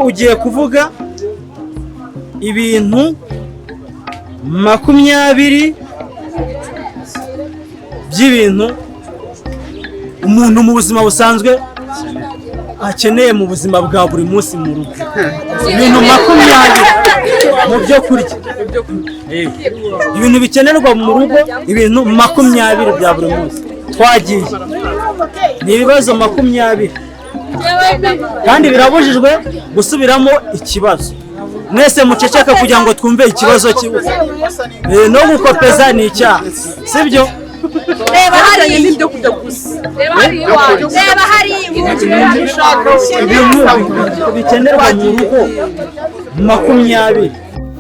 ugiye kuvuga ibintu 20 by'ibintu umuntu mu buzima busanzwe akeneye mu buzima bwa buri munsi mu rugo. Ibintu 20 mu byo kurya, ibintu bikenerwa mu rugo, ibintu 20 bya buri munsi. Twagiye ni ibibazo 20 kandi birabujijwe gusubiramo ikibazo. Mwese muceceka kugira ngo twumve ikibazo kiwe. No gukopeza ni icyaha, sibyo? Reba hari n'ibyo kujya gusa. Reba hari ibintu bikenerwa mu rugo 20.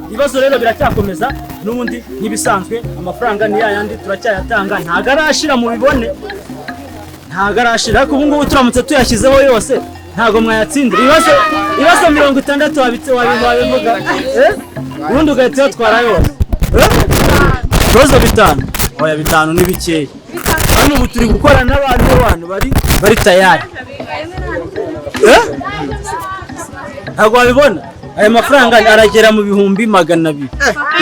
Ibibazo rero biracyakomeza n'ubundi ntibisanzwe. Amafaranga ni yayandi turacyayatanga, ntago arashira mu bibone, ntago arashira. Ariko ubu ngubu turamutse tuyashyizeho yose ntago mwayatsindira. Ibibazo 60 wabivuga ubundi ugahita uyatwara yose. Ibibazo 5 oya 5 ni bikeya. Hano ubu turi gukora n'abantu bari tayari. Ntago wabibona aya mafaranga aragera mu bihumbi 200.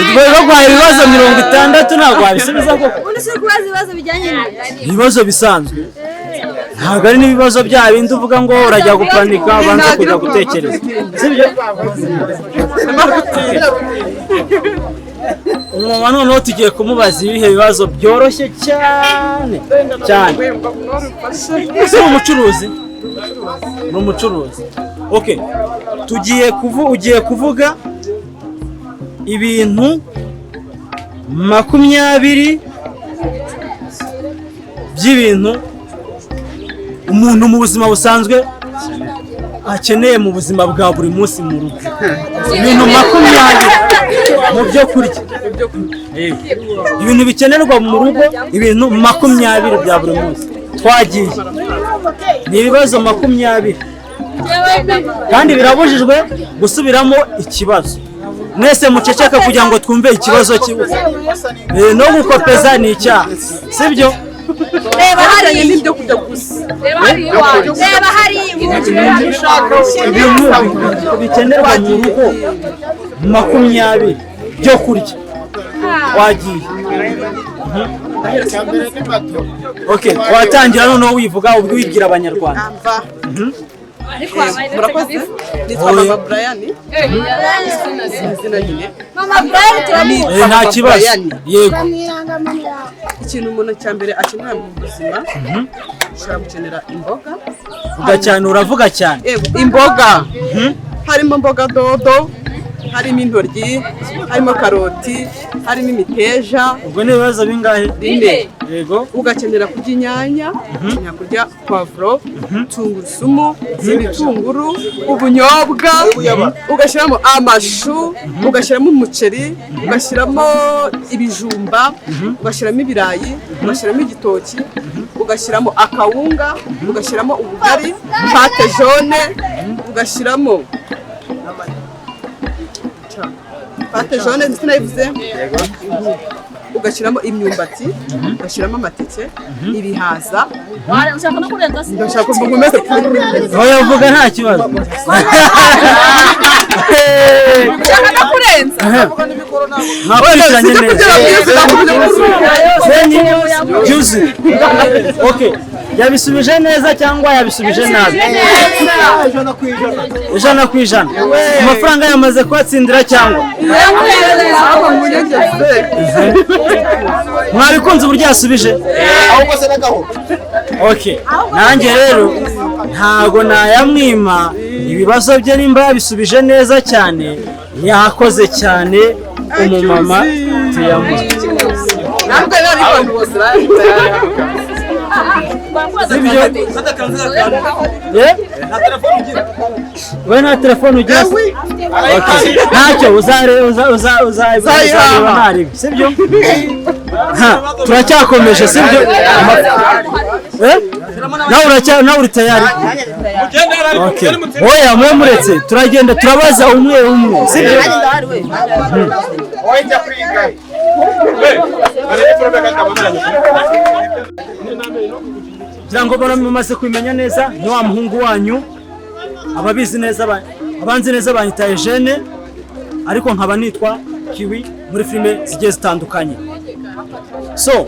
Ubwo bagwaye ibibazo 60 ntago wabisubiza koko. Unese kubaza ibibazo bijyanye ibibazo bisanzwe. Ntago ari n'ibibazo bya bindi uvuga ngo urajya gupanika abanza kujya gutekereza, sibyo? Umama noneho tugiye kumubaza ibihe bibazo byoroshye cyane. Si umucuruzi? Ni umucuruzi. Okay. Ugiye kuvuga ibintu 20 by'ibintu umuntu mu buzima busanzwe akeneye mu buzima bwa buri munsi mu rugo. Ibintu 20 mu byo kurya, ibintu bikenerwa mu rugo, ibintu 20 bya buri munsi. Twagiye ni ibibazo 20 kandi birabujijwe gusubiramo ikibazo. Mwese muceceka kugira ngo twumve ikibazo kiwe. No gukopeza ni icyaha, sibyo? Reba hari n'ibyo kujya gusa. Reba hari ibintu bikenerwa mu rugo 20 byo kurya. Wagiye okay, watangira noneho wivuga ubwibwira abanyarwanda. Murakoze. Nitwa Mama Brian. Mama Brian turani. Nta kibazo. Yego. Ikintu umuntu cyambere akenera mu buzima, ushobora gukenera imboga. Vuga cyane, uravuga cyane. Imboga. Harimo imboga dodo, harimo intoryi, harimo karoti, harimo imiteja. Ubwo ni ibibazo bingahe? 4. Yego. Ugakenera kurya inyanya, kurya poivro, tungurusumu, ibitunguru, ubunyobwa, ugashyiramo amashu, ugashyiramo umuceri, ugashyiramo ibijumba, ugashyiramo ibirayi, ugashyiramo igitoki, ugashyiramo akawunga, ugashyiramo ubugari, pate jaune, ugashyiramo pate jaune ndetse nayivuze. Ugashyiramo imyumbati, ugashyiramo amateke, ibihaza. Ushaka no kurenza se? Ndashaka kumumeze. Oya vuga nta kibazo. Ushaka no kurenza? Ntabwo neza. Juice. Okay. Yabisubije neza cyangwa yabisubije nabi? Ijana ku ijana. Amafaranga yamaze kwatsindira cyangwa? Mwabikunze uburyo yasubije? ahubwo se nagaho. Okay. Nanjye rero ntago nayamwima, ibibazo bye nimba yabisubije neza cyane, yakoze cyane umumama tuyamuha. Ntabwo ari abantu bose we nta telefone ugira? Ntacyo uzareba ntaribi, sibyo? Turacyakomeje, sibyo? Nawe uri tayari? Oya mwe muretse turagenda turabaza umwe umwe, sibyo? Kugira ngo mumaze kumenya neza ni wa muhungu wanyu ababizi neza abanzi neza banyita Eugene ariko nkaba nitwa Kiwi muri filime zigiye zitandukanye. So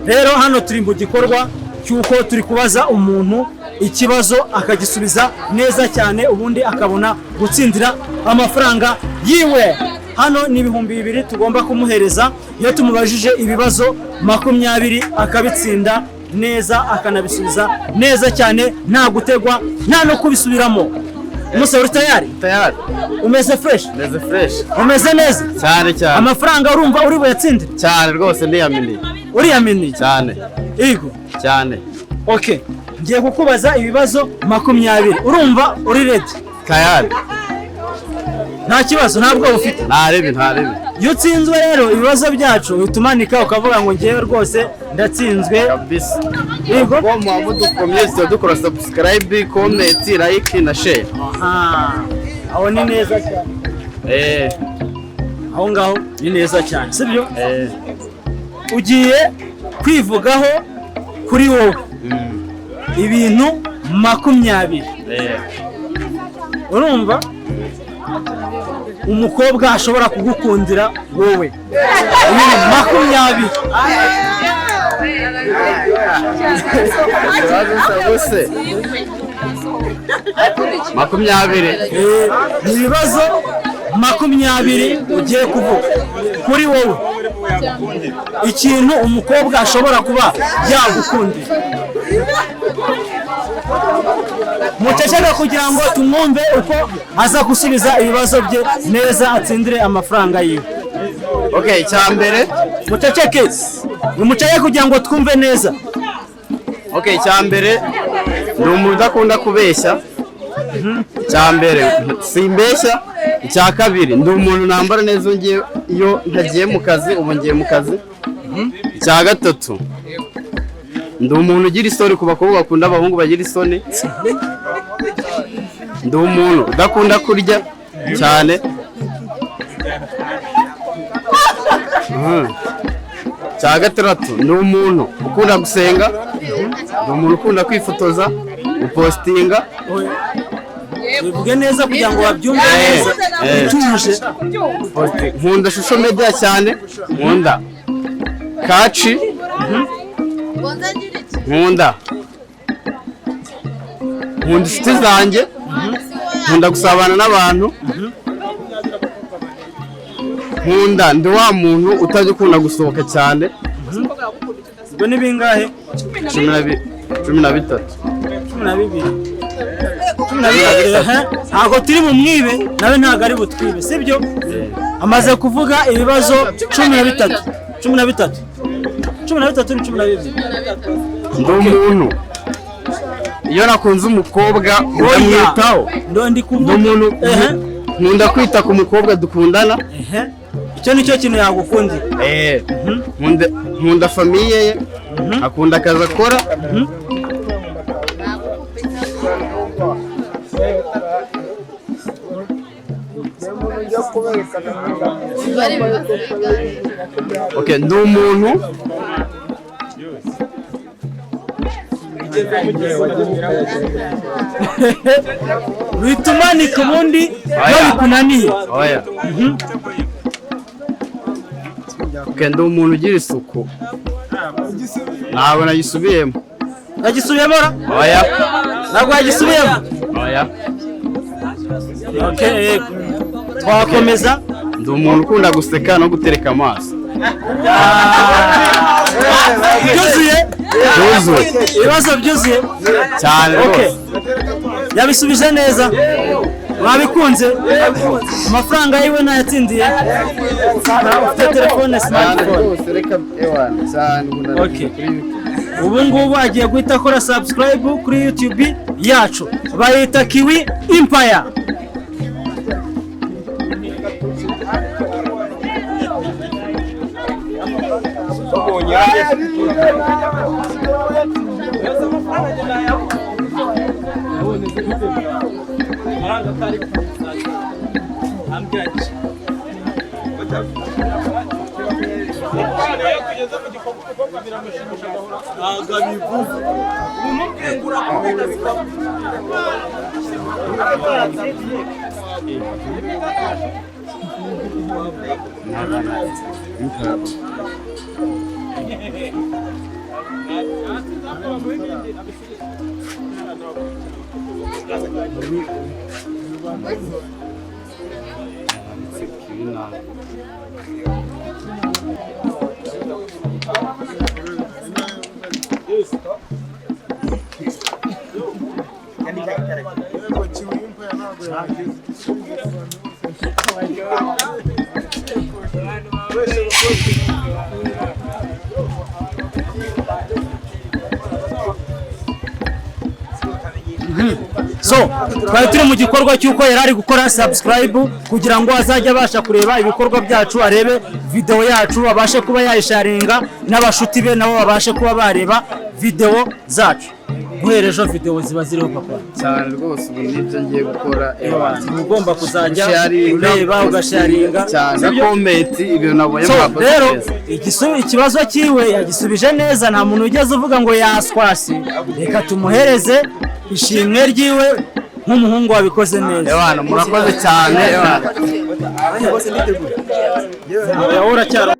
rero hano turi mu gikorwa cy'uko turi kubaza umuntu ikibazo akagisubiza neza cyane ubundi akabona gutsindira amafaranga yiwe. Hano ni 200 tugomba kumuhereza iyo tumubajije ibibazo 20 akabitsinda neza akanabisubiza neza cyane nta gutegwa nta no kubisubiramo. Umusore uri tayari? Tayari. Umeze fresh? Meze fresh. Umeze neza? Cyane cyane. Amafaranga urumva uri buyatsindire? Cyane rwose ndiyamini. Uri yamini? Cyane. Yego. Cyane. Okay. Ngiye kukubaza ibibazo 20. Urumva uri ready? Tayari. Nta kibazo ntabwo ufite. Ntarebe. Iyo utsinzwe rero ibibazo byacu utumanika ukavuga ngo ngiye rwose ndatsinzwe kabisa. Yego. Ko muhamudu community dukora subscribe, comment, like na share. Aho ni neza cyane. Aho ngaho ni neza cyane. Sibyo? Ugiye kwivugaho kuri wowe. Ibintu 20. Urumva? Umukobwa ashobora kugukundira wowe. Ibintu 20. Ni ibibazo 20 ugiye kuvuga kuri wowe. Ikintu umukobwa ashobora kuba yagukundira. Muceceka kugira ngo tumwumve uko aza gusubiza ibibazo bye neza atsindire amafaranga yiwe. Okay, cyambere muceceke. Umucaye kugira ngo twumve neza. Okay, cyambere ndi umuntu udakunda kubeshya. Cyambere simbeshya. Icya kabiri ndi umuntu nambara neza ngiye iyo ntagiye mu kazi ubu ngiye mu kazi. Icya gatatu ndi umuntu ugira isoni ku bakobwa bakunda abahungu bagira isoni. Ndi umuntu udakunda kurya cyane. Cya gatandatu ndi umuntu ukunda gusenga. Ndi umuntu ukunda kwifotoza gupostinga. Bivuge neza kugira ngo babyumve neza. Utuje. Nkunda social media cyane. Nkunda kaci. Nkunda inshuti zanjye. Nkunda gusabana n'abantu. Nkunda ndi wa muntu utajya ukunda gusohoka cyane. Ubwo ni bingahe? 12. 12. Ntabwo turi mu mwibe nawe ntabwo ari butwibe sibyo? Amaze kuvuga ibibazo 13. 13. 13 ni 12. Ndi umuntu iyo nakunze umukobwa ndamwitaho. Ndi umuntu nkunda kwita ku mukobwa dukundana. Icyo nicyo kintu yagukundira. Nkunda famiye ye. Akunda akazi akora. Okay, ndi umuntu witumanika ubundi bikunaniye. Oya. Okay, ndi umuntu ugira isuku. Ntabwo nagisubiyemo. Nagisubiyemo? Oya. Ntabwo yagisubiyemo? Oya. Okay, twakomeza. Ndi umuntu ukunda guseka no gutereka amaso. Byuzuye? Byuzuye. Ibibazo byuzuye? Cyane rwose. Yabisubije neza. Mwabikunze? Amafaranga yiwe nayatsindiye. Ufite telefone smartphone. Okay. Ubu ngubu agiye guhita akora subscribe kuri YouTube yacu. Bayita Kiwi Empire. So twari turi mu gikorwa cy'uko yari ari gukora subscribe kugira ngo azajye abasha kureba ibikorwa byacu, arebe video yacu, abashe kuba yayisharinga n'abashuti be nabo babashe kuba bareba video zacu. Guhera ejo video ziba ziriho papa cyane rwose. Ubu nibyo ngiye gukora, ugomba kuzajya ureba ugasharinga cyane comment ibyo nabonye mwakoze. Rero ikibazo cyiwe yagisubije neza, nta muntu ugeze uvuga ngo yaswasi. Reka tumuhereze ishimwe ryiwe nk'umuhungu wabikoze neza. Murakoze cyane.